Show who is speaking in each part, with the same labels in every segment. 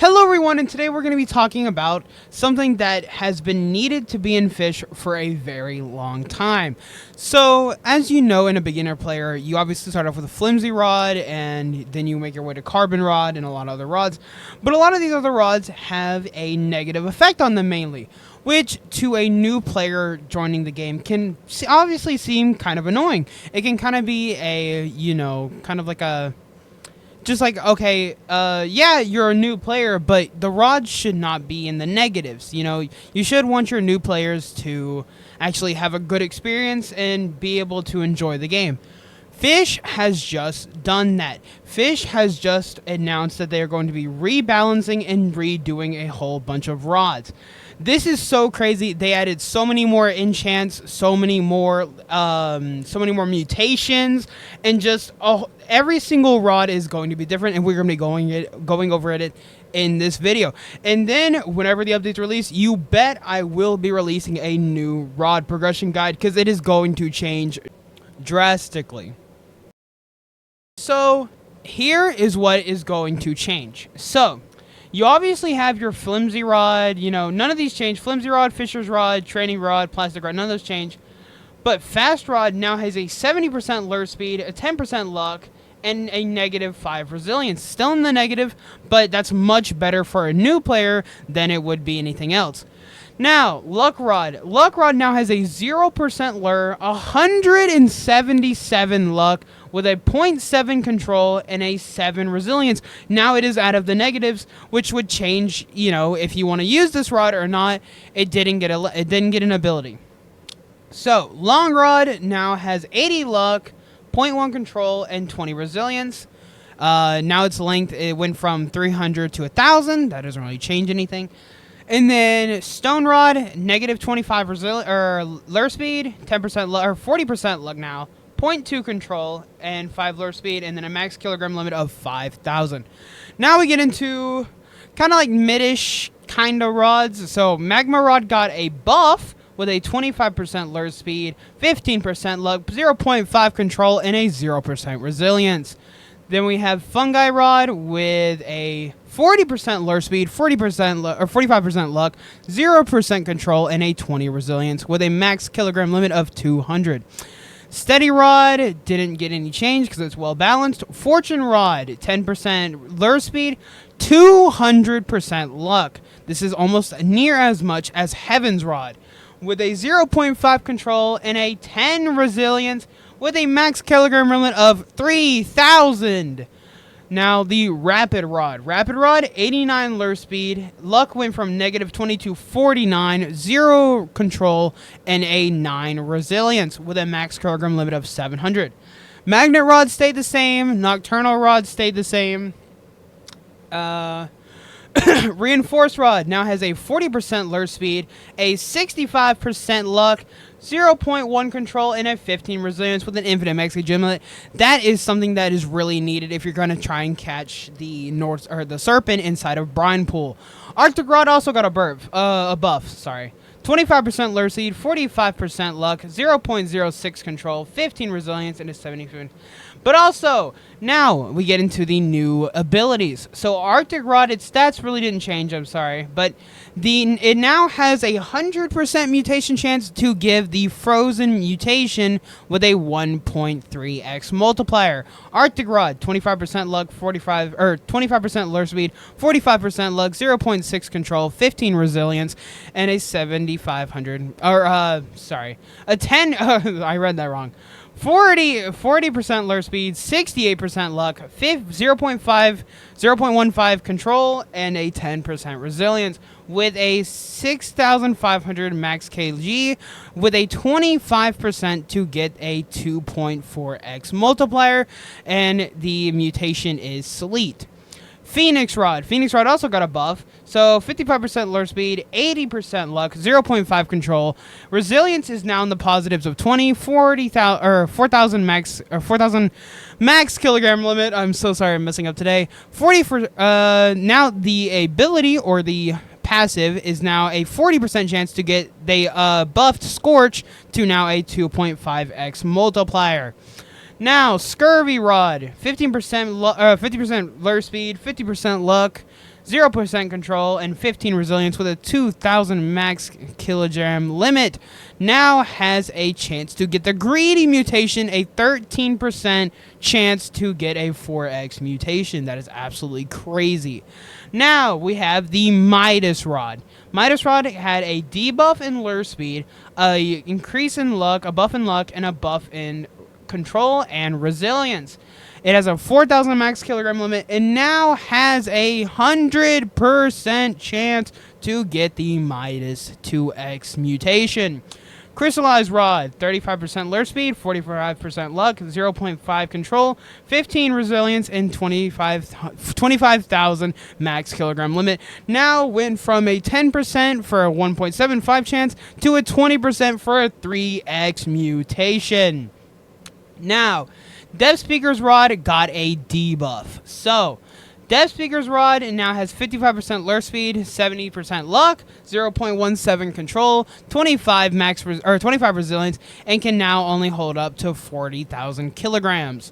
Speaker 1: Hello everyone, and today we're going to be talking about something that has been needed to be in fish for a very long time. So, as you know, in a beginner player, you obviously start off with a flimsy rod, and then you make your way to carbon rod and a lot of other rods. But a lot of these other rods have a negative effect on them mainly, which to a new player joining the game can obviously seem kind of annoying. It can kind of be a, kind of like a... Just like, okay, yeah, you're a new player, but the rods should not be in the negatives. You should want your new players to actually have a good experience and be able to enjoy the game. Fish has just done that. Fish has just announced that they are going to be rebalancing and redoing a whole bunch of rods. This is so crazy. They added so many more enchants, so many more mutations, and just every single rod is going to be different, and we're going to be going over it in this video. And then whenever the updates release, you bet I will be releasing a new rod progression guide because it is going to change drastically. So here is what is going to change. So you obviously have your flimsy rod, none of these change. Flimsy rod, fisher's rod, training rod, plastic rod, none of those change. But fast rod now has a 70% lure speed, a 10% luck, and a -5 resilience. Still in the negative, but that's much better for a new player than it would be anything else. Now, Luck Rod. Luck Rod now has a 0% lure, 177 luck, with a 0.7 control and a 7 resilience. Now it is out of the negatives, which would change, if you want to use this rod or not. It didn't get an ability. So, Long Rod now has 80 luck, 0.1 control, and 20 resilience. Now its length, it went from 300 to 1,000. That doesn't really change anything. And then Stone Rod, -25 lure speed, 10% luck, or 40% luck now, 0.2 control, and 5 lure speed, and then a max kilogram limit of 5,000. Now we get into kind of like mid-ish kind of rods. So Magma Rod got a buff with a 25% lure speed, 15% luck, 0.5 control, and a 0% resilience. Then we have Fungi Rod with a 40% lure speed, 45% luck, 0% control, and a 20 resilience with a max kilogram limit of 200. Steady Rod didn't get any change because it's well balanced. Fortune Rod, 10% lure speed, 200% luck. This is almost near as much as Heaven's Rod with a 0.5 control and a 10 resilience with a max kilogram limit of 3,000. Now the Rapid Rod. Rapid Rod, 89 lure speed. Luck went from -20 to 49, 0 control, and a 9 resilience with a max kilogram limit of 700. Magnet Rod stayed the same. Nocturnal Rod stayed the same. Reinforced Rod now has a 40% lure speed, a 65% luck, 0.1 control, and a 15 resilience with an infinite max limit. That is something that is really needed if you're going to try and catch the serpent inside of Brine Pool. Arctic Rod also got a buff. 25% lure speed, 45% luck, 0.06 control, 15 resilience, and a 70. But also, now we get into the new abilities. So Arctic Rod, its stats really didn't change, I'm sorry, but it now has a 100% mutation chance to give the Frozen mutation with a 1.3x multiplier. Arctic Rod, 25% luck, 25% lure speed, 45% luck, 0.6 control, 15 resilience, and a 7,500 a 10 I read that wrong. 40% lure speed, 68% luck, 0.15 control, and a 10% resilience with a 6,500 max kg with a 25% to get a 2.4x multiplier, and the mutation is Sleet. Phoenix Rod. Phoenix Rod also got a buff. So 55% lure speed, 80% luck, 0.5 control. Resilience is now in the positives of 20, 4,000 max kilogram limit. I'm so sorry I'm messing up today. Now the ability or the passive is now a 40% chance to get the buffed Scorch to now a 2.5x multiplier. Now, Scurvy Rod, 50% lure speed, 50% luck, 0% control, and 15 resilience with a 2,000 max kilogram limit, now has a chance to get the greedy mutation, a 13% chance to get a 4x mutation. That is absolutely crazy. Now we have the Midas Rod. Midas Rod had a debuff in lure speed, a increase in luck, a buff in luck, and a buff in control and resilience. It has a 4,000 max kilogram limit and now has a 100% chance to get the Midas 2x mutation. Crystallized Rod, 35% lure speed, 45% luck, 0.5 control, 15 resilience, and 25,000 max kilogram limit. Now went from a 10% for a 1.75 chance to a 20% for a 3x mutation. Now, Dev Speaker's Rod got a debuff. So, Dev Speaker's Rod now has 55% lure speed, 70% luck, 0.17 control, 25 resilience, and can now only hold up to 40,000 kilograms.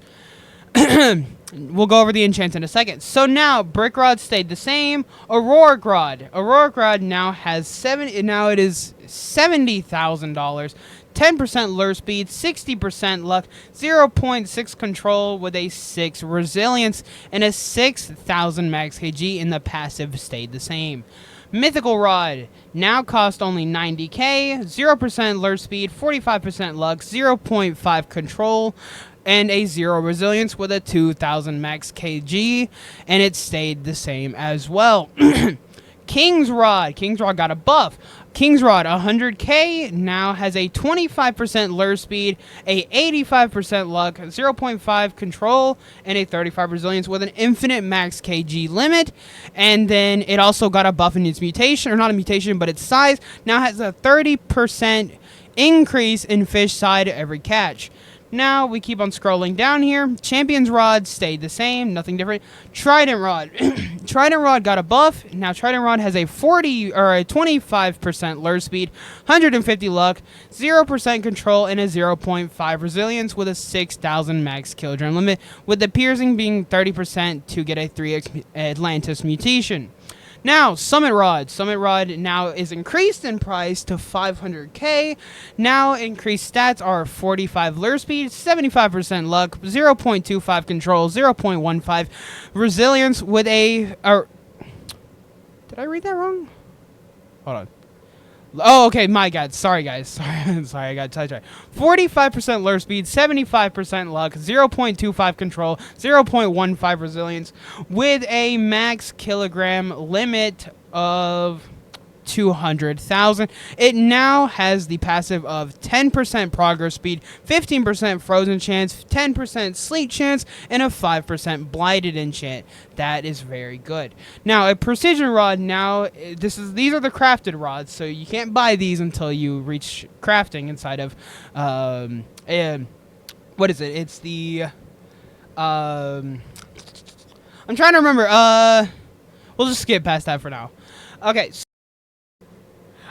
Speaker 1: We'll go over the enchants in a second. So now, Brick Rod stayed the same. Auroric Rod. Auroric Rod now has now it is $70,000. 10% lure speed, 60% luck, 0.6 control with a 6 resilience, and a 6,000 max kg, and the passive stayed the same. Mythical Rod now cost only 90k, 0% lure speed, 45% luck, 0.5 control, and a 0 resilience with a 2,000 max kg, and it stayed the same as well. King's Rod. King's Rod got a buff. King's Rod, 100k, now has a 25% lure speed, a 85% luck, 0.5 control, and a 35 resilience with an infinite max kg limit. And then it also got a buff in its mutation, or not a mutation, but its size. Now has a 30% increase in fish side every catch. Now we keep on scrolling down here. Champion's Rod stayed the same, nothing different. Trident Rod. Trident Rod got a buff. Now Trident Rod has a 25% lure speed, 150 luck, 0% control, and a 0.5 resilience with a 6,000 max kilogram limit, with the piercing being 30% to get a 3x Atlantis mutation. Now, Summit Rod. Summit Rod now is increased in price to 500k. Now, increased stats are 45 lure speed, 75% luck, 0.25 control, 0.15 resilience with a... did I read that wrong? Hold on. Oh, okay, my God. Sorry, guys. Sorry, I got sidetracked. 45% lure speed, 75% luck, 0.25 control, 0.15 resilience, with a max kilogram limit of 200,000. It now has the passive of 10% progress speed, 15% frozen chance, 10% sleep chance, and a 5% blighted enchant. That is very good. Now, a precision rod. Now, these are the crafted rods, so you can't buy these until you reach crafting inside of what is it? It's the I'm trying to remember. We'll just skip past that for now. Okay. So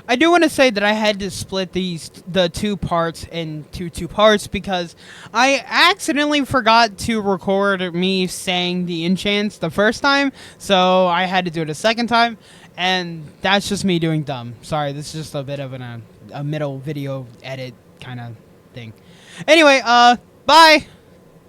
Speaker 1: I do want to say that I had to split the two parts into two parts because I accidentally forgot to record me saying the enchants the first time, so I had to do it a second time, and that's just me doing dumb. Sorry, this is just a bit of a middle video edit kind of thing. Anyway, bye!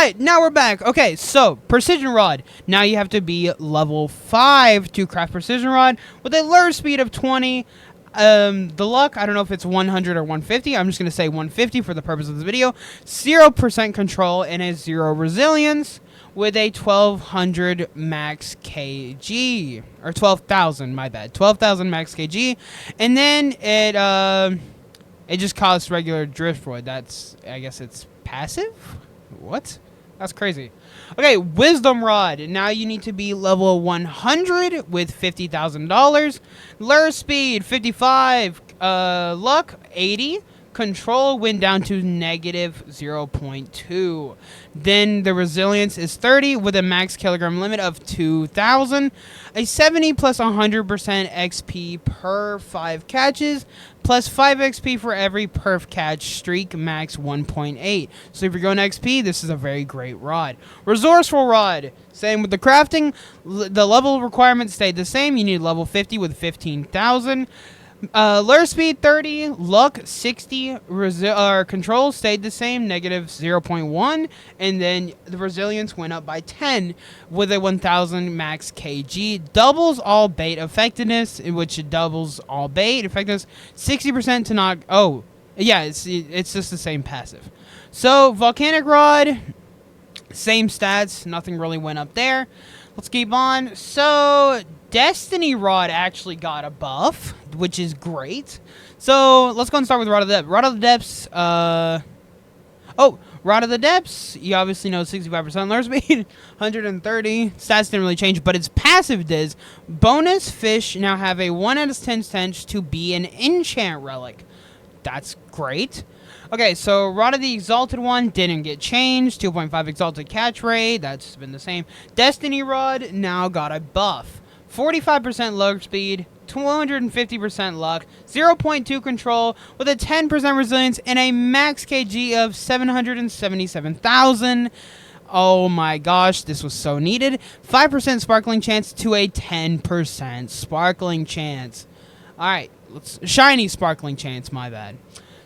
Speaker 1: Alright, now we're back. Okay, so, Precision Rod. Now you have to be level 5 to craft Precision Rod with a lure speed of 20. The luck, I don't know if it's 100 or 150. I'm just going to say 150 for the purpose of this video. 0% control and a 0 resilience with a 1,200 max kg. Or 12,000, my bad. 12,000 max kg. And then it just costs regular driftwood. That's, I guess it's passive? What? That's crazy. Okay, Wisdom Rod. Now you need to be level 100 with $50,000. Lure speed, 55. Luck, 80. Control went down to negative 0.2. Then the resilience is 30 with a max kilogram limit of 2,000. A 70 plus 100% XP per 5 catches, plus 5 XP for every perf catch, streak max 1.8. So if you're going XP, this is a very great rod. Resourceful rod. Same with the crafting. The level requirements stayed the same. You need level 50 with 15,000. Lure speed 30, luck 60, control stayed the same, negative 0.1, and then the resilience went up by 10 with a 1,000 max kg. Doubles all bait effectiveness, which doubles all bait effectiveness, 60% to knock. Oh, yeah, it's just the same passive. So volcanic rod, same stats, nothing really went up there. Let's keep on. So Destiny Rod actually got a buff, which is great. So let's go and start with Rod of the Depths. Rod of the Depths, Rod of the Depths, you obviously know 65% lure speed, 130. Stats didn't really change, but its passive does. Bonus fish now have a 1 out of 10 chance to be an enchant relic. That's great. Okay, so Rod of the Exalted one didn't get changed. 2.5 Exalted catch rate. That's been the same. Destiny Rod now got a buff. 45% lure speed, 250% luck, 0.2 control with a 10% resilience, and a max kg of 777,000. Oh my gosh, this was so needed. 5% sparkling chance to a 10% sparkling chance. Alright, shiny sparkling chance, my bad.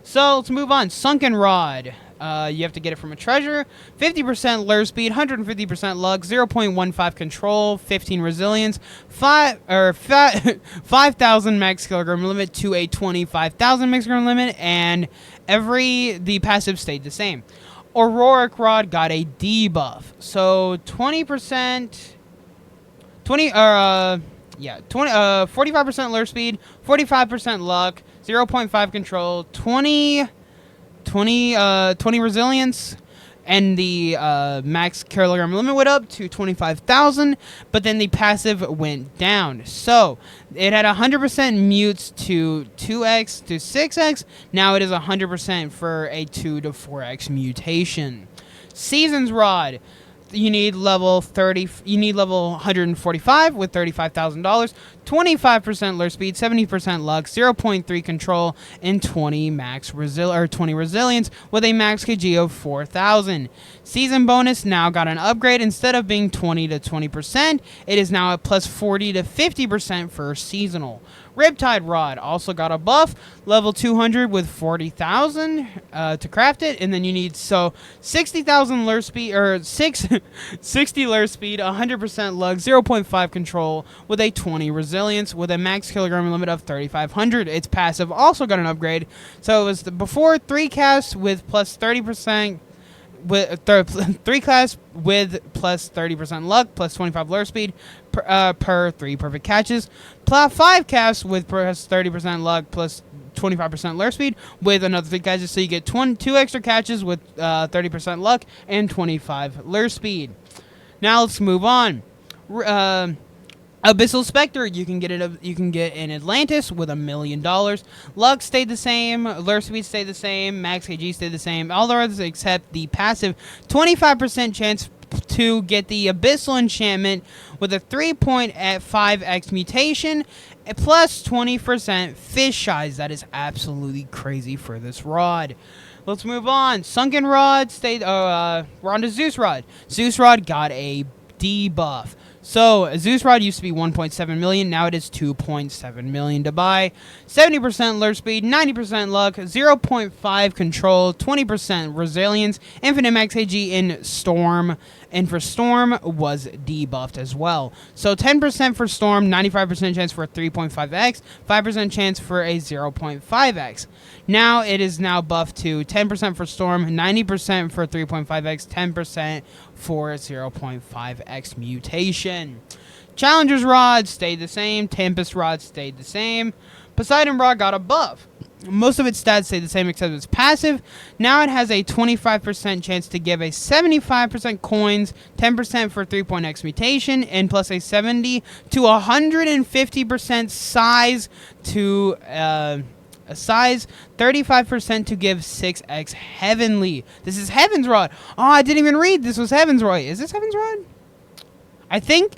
Speaker 1: So let's move on. Sunken Rod. You have to get it from a treasure. 50% lure speed, 150% luck, 0.15 control, 15 resilience, 5,000 max kilogram limit to a 25,000 max kilogram limit, and the passive stayed the same. Auroric Rod got a debuff. So 45% lure speed, 45% luck, 0.5 control, 20 resilience, and the max kilogram limit went up to 25,000, but then the passive went down. So it had 100% mutes to 2x to 6x. Now it is 100% for a 2 to 4x mutation. Seasons Rod. You need level 30. You need level 145 with $35,000, 25% lure speed, 70% luck, 0.3 control, and 20 resilience with a max kg of 4,000. Season bonus now got an upgrade. Instead of being 20 to 20%, it is now at plus 40 to 50% for seasonal. Riptide Rod also got a buff, level 200 with 40,000 to craft it, and then you need 60,000 lure speed, or 60 lure speed, 100% luck, 0.5 control with a 20 resilience with a max kilogram limit of 3,500. Its passive also got an upgrade, so it was before 3 casts with plus 30%. With 3 class with plus 30% luck, plus 25 lure speed per 3 perfect catches, plus 5 casts with plus 30% luck, plus 25% lure speed with another 3 catches, so you get 2 extra catches with 30% luck and 25 lure speed. Now let's move on. Abyssal Spectre, you can get in Atlantis with $1 million. Luck stayed the same, lure speed stayed the same, max KG stayed the same. All the others except the passive 25% chance to get the Abyssal Enchantment with a 3.5x mutation, plus 20% fish size. That is absolutely crazy for this rod. Let's move on. Sunken Rod stayed. We're on to Zeus Rod. Zeus Rod got a debuff. So, Zeus Rod used to be 1.7 million, now it is 2.7 million to buy. 70% lure speed, 90% luck, 0.5 control, 20% resilience, infinite max KG in Storm, and for Storm was debuffed as well. So 10% for Storm, 95% chance for a 3.5x, 5% chance for a 0.5x. Now it is now buffed to 10% for Storm, 90% for 3.5x, 10% for 0.5x mutation. Challenger's Rod stayed the same. Tempest Rod stayed the same. Poseidon Rod got a buff. Most of its stats stay the same except its passive. Now it has a 25% chance to give a 75% coins, 10% for 3.x mutation, and plus a 70 to 150% size to size, 35% to give 6x heavenly. This is Heaven's Rod. Oh, I didn't even read this was Heaven's Rod. Is this Heaven's Rod? I think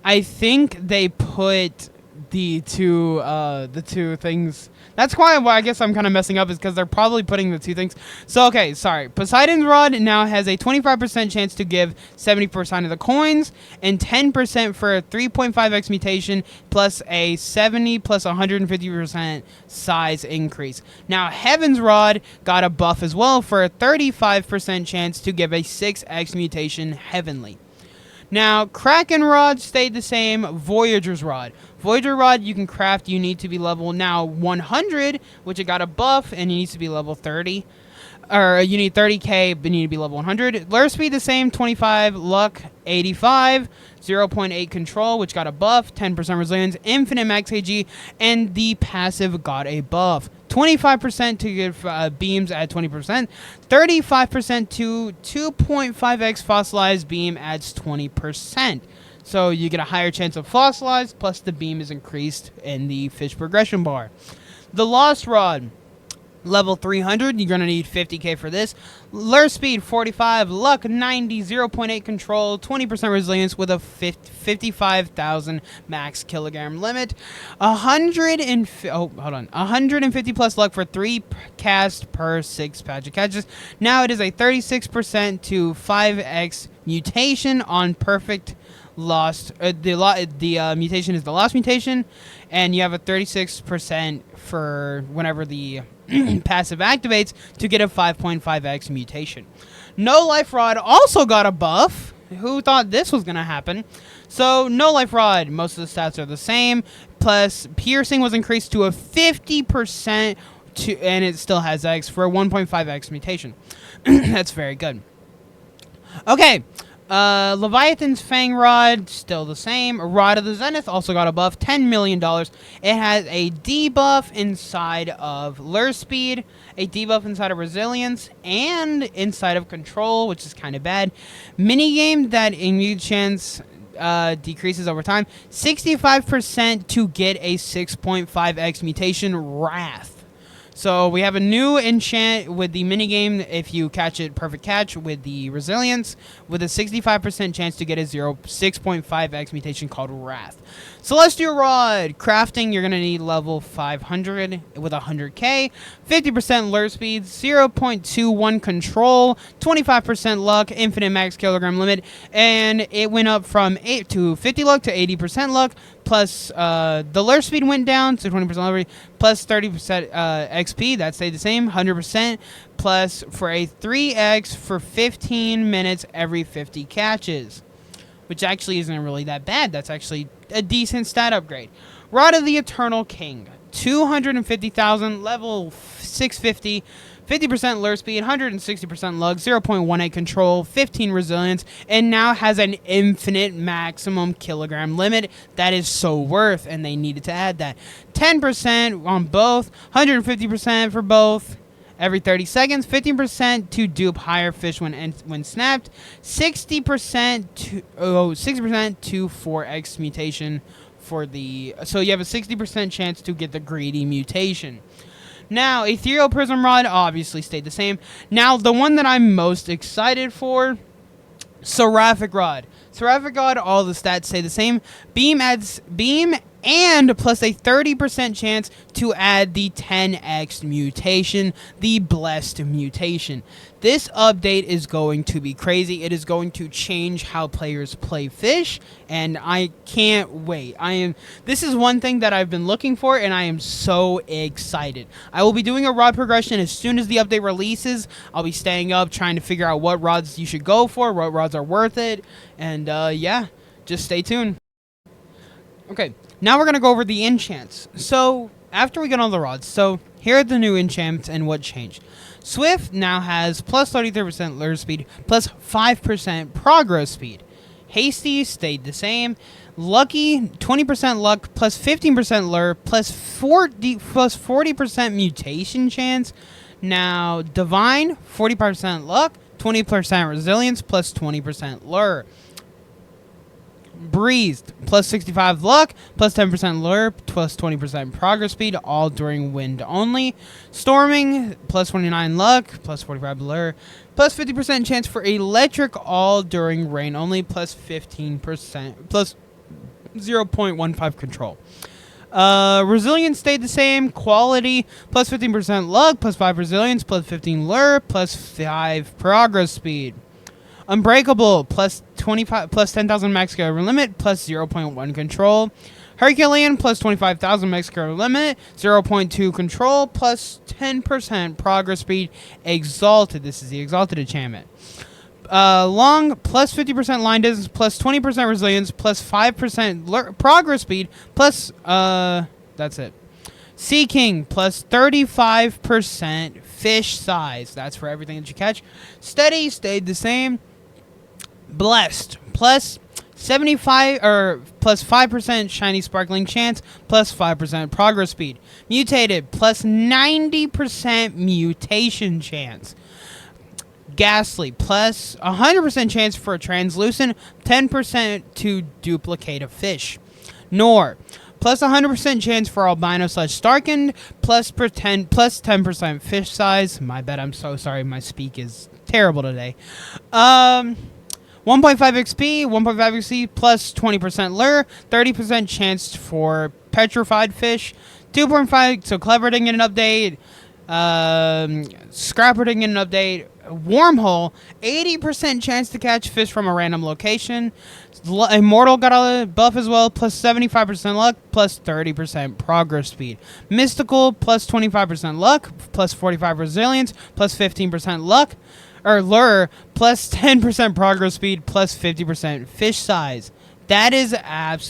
Speaker 1: they put the two things. That's why I guess I'm kind of messing up, is because they're probably putting the two things. So, okay, sorry. Poseidon's Rod now has a 25% chance to give 70% of the coins and 10% for a 3.5x mutation plus a 70 plus 150% size increase. Now, Heaven's Rod got a buff as well for a 35% chance to give a 6x mutation heavenly. Now, Kraken Rod stayed the same. Voyager's Rod. Voyager Rod you can craft. You need to be level now 100, which it got a buff, and you need to be level 30. Or you need 30k, but you need to be level 100. Lure Speed the same, 25. Luck, 85. 0.8 Control, which got a buff. 10% Resilience. Infinite Max AG. And the passive got a buff. 25% to give beams at 20%. 35% to 2.5x Fossilized Beam adds 20%. So you get a higher chance of fossilized, plus the beam is increased in the fish progression bar. The Lost Rod, level 300, you're going to need 50k for this. Lure Speed 45, Luck 90, 0.8 Control, 20% Resilience with a 55,000 max kilogram limit. 150 plus Luck for 3 cast per 6 magic catches. Now it is a 36% to 5x mutation on perfect lost. The mutation is the lost mutation, and you have a 36% for whenever the passive activates to get a 5.5x mutation. No Life Rod also got a buff. Who thought this was going to happen? So, No Life Rod, most of the stats are the same, plus piercing was increased to a 50% and it still has X for a 1.5x mutation. That's very good. Okay. Leviathan's Fang Rod, still the same. Rod of the Zenith also got a buff, $10 million. It has a debuff inside of Lure Speed, a debuff inside of Resilience, and inside of Control, which is kind of bad. Minigame that immune chance decreases over time. 65% to get a 6.5x mutation, Wrath. So we have a new enchant with the minigame, if you catch it, perfect catch, with the Resilience, with a 65% chance to get a 6.5x mutation called Wrath. Celestial Rod. Crafting, you're going to need level 500 with 100k, 50% Lure Speed, 0.21 Control, 25% Luck, Infinite Max Kilogram Limit, and it went up from 8 to 50 Luck to 80% Luck, plus the Lure Speed went down, so 20% Luck, plus 30% XP, that stayed the same, 100%, plus for a 3x for 15 minutes every 50 catches, which actually isn't really that bad. That's actually a decent stat upgrade. Rod of the Eternal King, 250,000, level 650, 50% Lure Speed, 160% Lug, 0.18 Control, 15 Resilience, and now has an infinite maximum kilogram limit. That is so worth, and they needed to add that. 10% on both, 150% for both every 30 seconds, 15% to dupe higher fish when snapped, 60% to 4x mutation for the, so you have a 60% chance to get the greedy mutation. Now, Ethereal Prism Rod obviously stayed the same. Now, the one that I'm most excited for, Seraphic Rod. Seraphic Rod, all the stats stay the same. Beam adds beam and plus a 30% chance to add the 10x mutation, the Blessed mutation. This update is going to be crazy. It is going to change how players play fish, and I can't wait. This is one thing that I've been looking for, and I am so excited. I will be doing a rod progression as soon as the update releases. I'll be staying up, trying to figure out what rods you should go for, what rods are worth it, and yeah, just stay tuned. Okay, now we're going to go over the enchants. So, after we get on the rods, so here are the new enchants and what changed. Swift now has plus 33% lure speed, plus 5% progress speed. Hasty stayed the same. Lucky, 20% luck, plus 15% lure, plus 40% mutation chance. Now, Divine, 40% luck, 20% resilience, plus 20% lure. Breezed, plus 65 luck, plus 10% lure, plus 20% progress speed, all during wind only. Storming, plus 29 luck, plus 45 lure, plus 50% chance for electric, all during rain only, plus 15%, plus 0.15 control. Resilience stayed the same. Quality, plus 15% luck, plus 5 resilience, plus 15 lure, plus 5 progress speed. Unbreakable, plus 25, plus 10,000 max scalar limit, plus 0.1 control. Herculean, plus 25,000 max scalar limit, 0.2 control, plus 10% progress speed. Exalted, this is the Exalted enchantment. Long, plus 50% line distance, plus 20% resilience, plus 5% progress speed, plus, that's it. Sea King, plus 35% fish size. That's for everything that you catch. Steady, stayed the same. Blessed, plus 75 or plus 5% shiny sparkling chance, plus 5% progress speed. Mutated, plus 90% mutation chance. Ghastly, plus 100% chance for a translucent, 10% to duplicate a fish. Nor, plus 100% chance for albino / starkened, plus 10% fish size. My bad, I'm so sorry, my speak is terrible today. 1.5 XP, 1.5 XP, plus 20% lure, 30% chance for petrified fish, 2.5, so Clever didn't get an update, Scrapper didn't get an update, Wormhole, 80% chance to catch fish from a random location, Immortal got a buff as well, plus 75% luck, plus 30% progress speed. Mystical, plus 25% luck, plus 45 resilience, plus 15% luck, or lure, plus 10% progress speed, plus 50% fish size. That is not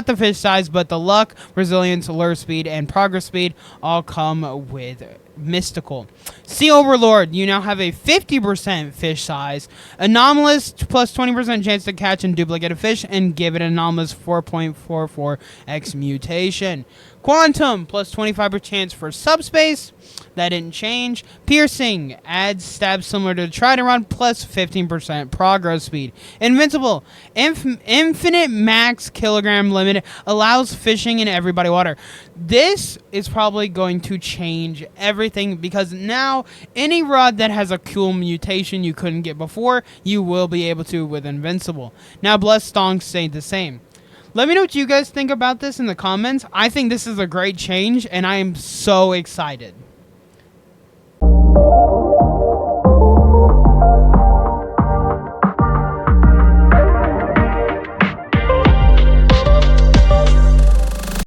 Speaker 1: the fish size, but the luck, resilience, lure speed, and progress speed all come with Mystical. Sea Overlord, you now have a 50% fish size. Anomalous, plus 20% chance to catch and duplicate a fish, and give it an anomalous 4.44x mutation. Quantum, plus 25% chance for subspace. That didn't change. Piercing, adds stab similar to Trident Rod, plus 15% progress speed. Invincible, infinite max kilogram limit, allows fishing in every body of water. This is probably going to change everything, because now any rod that has a cool mutation you couldn't get before, you will be able to with Invincible. Now Blessed Thong stayed the same. Let me know what you guys think about this in the comments. I think this is a great change, and I am so excited.